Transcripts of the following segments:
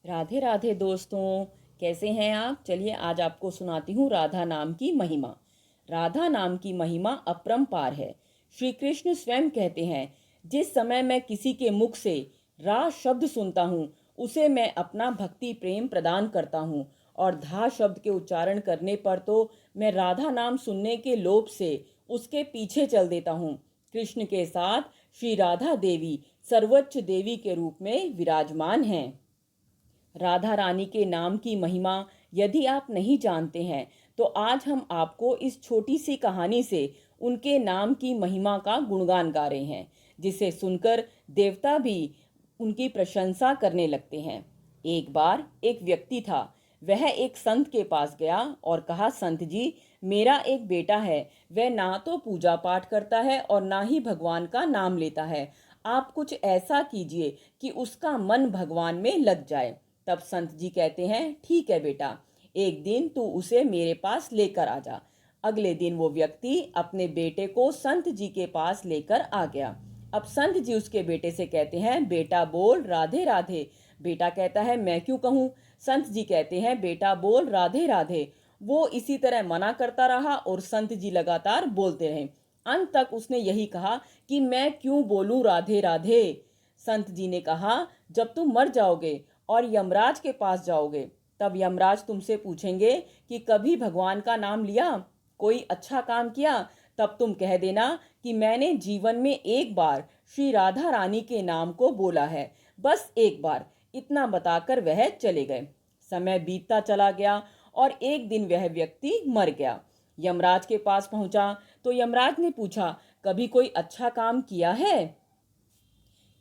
राधे राधे दोस्तों, कैसे हैं आप। चलिए आज आपको सुनाती हूँ राधा नाम की महिमा। राधा नाम की महिमा अपरंपार है। श्री कृष्ण स्वयं कहते हैं, जिस समय मैं किसी के मुख से रा शब्द सुनता हूँ उसे मैं अपना भक्ति प्रेम प्रदान करता हूँ, और धा शब्द के उच्चारण करने पर तो मैं राधा नाम सुनने के लोभ से उसके पीछे चल देता हूँ। कृष्ण के साथ श्री राधा देवी सर्वोच्च देवी के रूप में विराजमान हैं। राधा रानी के नाम की महिमा यदि आप नहीं जानते हैं तो आज हम आपको इस छोटी सी कहानी से उनके नाम की महिमा का गुणगान गा रहे हैं, जिसे सुनकर देवता भी उनकी प्रशंसा करने लगते हैं। एक बार एक व्यक्ति था। वह एक संत के पास गया और कहा, संत जी, मेरा एक बेटा है। वह ना तो पूजा पाठ करता है और ना ही भगवान का नाम लेता है। आप कुछ ऐसा कीजिए कि उसका मन भगवान में लग जाए। तब संत जी कहते हैं, ठीक है बेटा, एक दिन तू उसे मेरे पास लेकर आ जा। अगले दिन वो व्यक्ति अपने बेटे को संत जी के पास लेकर आ गया। अब संत जी उसके बेटे से कहते हैं, बेटा बोल राधे राधे। बेटा कहता है, मैं क्यों कहूँ। संत जी कहते हैं, बेटा बोल राधे राधे। वो इसी तरह मना करता रहा और संत जी लगातार बोलते रहे। अंत तक उसने यही कहा कि मैं क्यों बोलूं राधे राधे। संत जी ने कहा, जब तुम मर जाओगे और यमराज के पास जाओगे तब यमराज तुमसे पूछेंगे कि कभी भगवान का नाम लिया, कोई अच्छा काम किया, तब तुम कह देना कि मैंने जीवन में एक बार श्री राधा रानी के नाम को बोला है, बस एक बार। इतना बताकर वह चले गए। समय बीतता चला गया और एक दिन वह व्यक्ति मर गया। यमराज के पास पहुंचा तो यमराज ने पूछा, कभी कोई अच्छा काम किया है,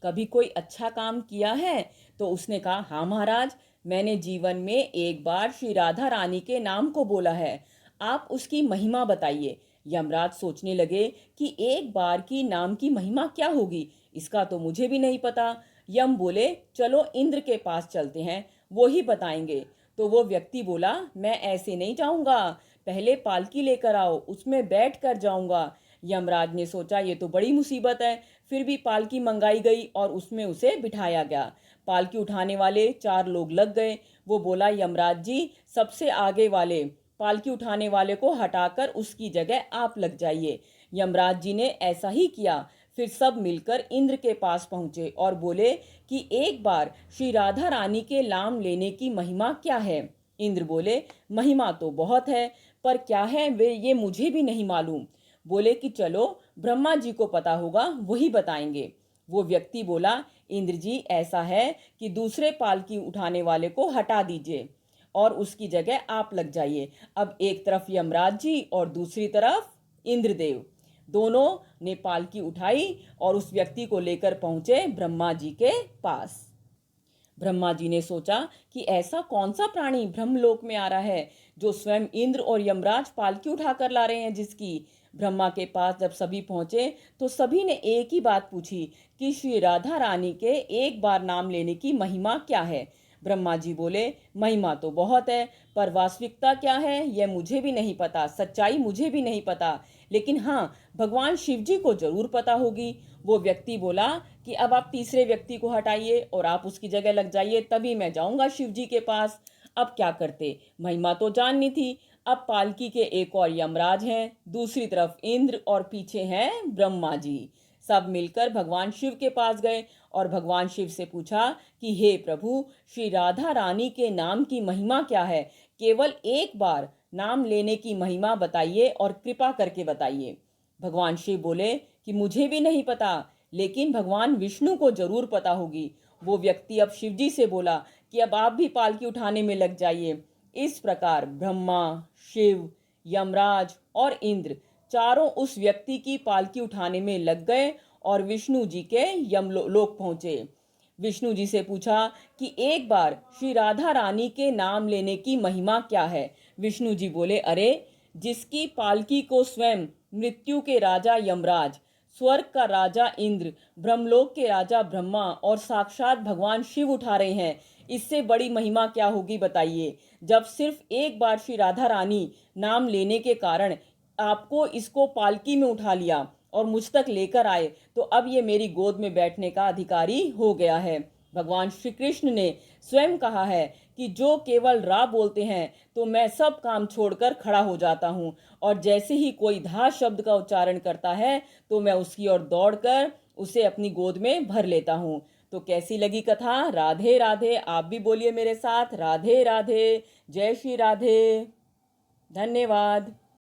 कभी कोई अच्छा काम किया है। तो उसने कहा, हाँ महाराज, मैंने जीवन में एक बार श्री राधा रानी के नाम को बोला है। आप उसकी महिमा बताइए। यमराज सोचने लगे कि एक बार की नाम की महिमा क्या होगी, इसका तो मुझे भी नहीं पता। यम बोले, चलो इंद्र के पास चलते हैं, वो ही बताएंगे। तो वो व्यक्ति बोला, मैं ऐसे नहीं जाऊंगा, पहले पालकी लेकर आओ, उसमें बैठ कर जाऊंगा। यमराज ने सोचा, ये तो बड़ी मुसीबत है। फिर भी पालकी मंगाई गई और उसमें उसे बिठाया गया। पालकी उठाने वाले 4 लोग लग गए। वो बोला, यमराज जी, सबसे आगे वाले पालकी उठाने वाले को हटाकर उसकी जगह आप लग जाइए। यमराज जी ने ऐसा ही किया। फिर सब मिलकर इंद्र के पास पहुंचे और बोले कि एक बार श्री राधा रानी के नाम लेने की महिमा क्या है। इंद्र बोले, महिमा तो बहुत है, पर क्या है वे ये मुझे भी नहीं मालूम। बोले कि चलो, ब्रह्मा जी को पता होगा, वही बताएंगे। वो व्यक्ति बोला, इंद्र जी, ऐसा है कि दूसरे पालकी उठाने वाले को हटा दीजिए और उसकी जगह आप लग जाइए। अब एक तरफ यमराज जी और दूसरी तरफ इंद्रदेव, दोनों ने पालकी उठाई और उस व्यक्ति को लेकर पहुंचे ब्रह्मा जी के पास। ब्रह्मा जी ने सोचा कि ऐसा कौन सा प्राणी ब्रह्मलोक में आ रहा है जो स्वयं इंद्र और यमराज पालकी उठाकर ला रहे हैं जिसकी। ब्रह्मा के पास जब सभी पहुंचे तो सभी ने एक ही बात पूछी कि श्री राधा रानी के एक बार नाम लेने की महिमा क्या है। ब्रह्मा जी बोले, महिमा तो बहुत है, पर वास्तविकता क्या है यह मुझे भी नहीं पता, सच्चाई मुझे भी नहीं पता, लेकिन हाँ, भगवान शिव जी को जरूर पता होगी। वो व्यक्ति बोला कि अब आप तीसरे व्यक्ति को हटाइए और आप उसकी जगह लग जाइए, तभी मैं जाऊंगा शिव जी के पास। अब क्या करते, महिमा तो जाननी थी। अब पालकी के एक और यमराज हैं, दूसरी तरफ इंद्र और पीछे हैं ब्रह्मा जी। सब मिलकर भगवान शिव के पास गए और भगवान शिव से पूछा कि हे प्रभु, श्री राधा रानी के नाम की महिमा क्या है, केवल एक बार नाम लेने की महिमा बताइए और कृपा करके बताइए। भगवान शिव बोले कि मुझे भी नहीं पता, लेकिन भगवान विष्णु को जरूर पता होगी। वो व्यक्ति अब शिव जी से बोला कि अब आप भी पालकी उठाने में लग जाइए। इस प्रकार ब्रह्मा, शिव, यमराज और इंद्र चारों उस व्यक्ति की पालकी उठाने में लग गए और विष्णु जी के यमलोक पहुंचे। विष्णु जी से पूछा कि एक बार श्री राधा रानी के नाम लेने की महिमा क्या है। विष्णु जी बोले, अरे, जिसकी पालकी को स्वयं मृत्यु के राजा यमराज, स्वर्ग का राजा इंद्र, ब्रह्मलोक के राजा ब्रह्मा और साक्षात भगवान शिव उठा रहे हैं, इससे बड़ी महिमा क्या होगी बताइए। जब सिर्फ एक बार श्री राधा रानी नाम लेने के कारण आपको इसको पालकी में उठा लिया और मुझ तक लेकर आए, तो अब ये मेरी गोद में बैठने का अधिकारी हो गया है। भगवान श्री कृष्ण ने स्वयं कहा है कि जो केवल रा बोलते हैं तो मैं सब काम छोड़कर खड़ा हो जाता हूँ, और जैसे ही कोई धा शब्द का उच्चारण करता है तो मैं उसकी ओर दौड़कर उसे अपनी गोद में भर लेता हूँ। तो कैसी लगी कथा? राधे राधे। आप भी बोलिए मेरे साथ, राधे राधे। जय श्री राधे। धन्यवाद।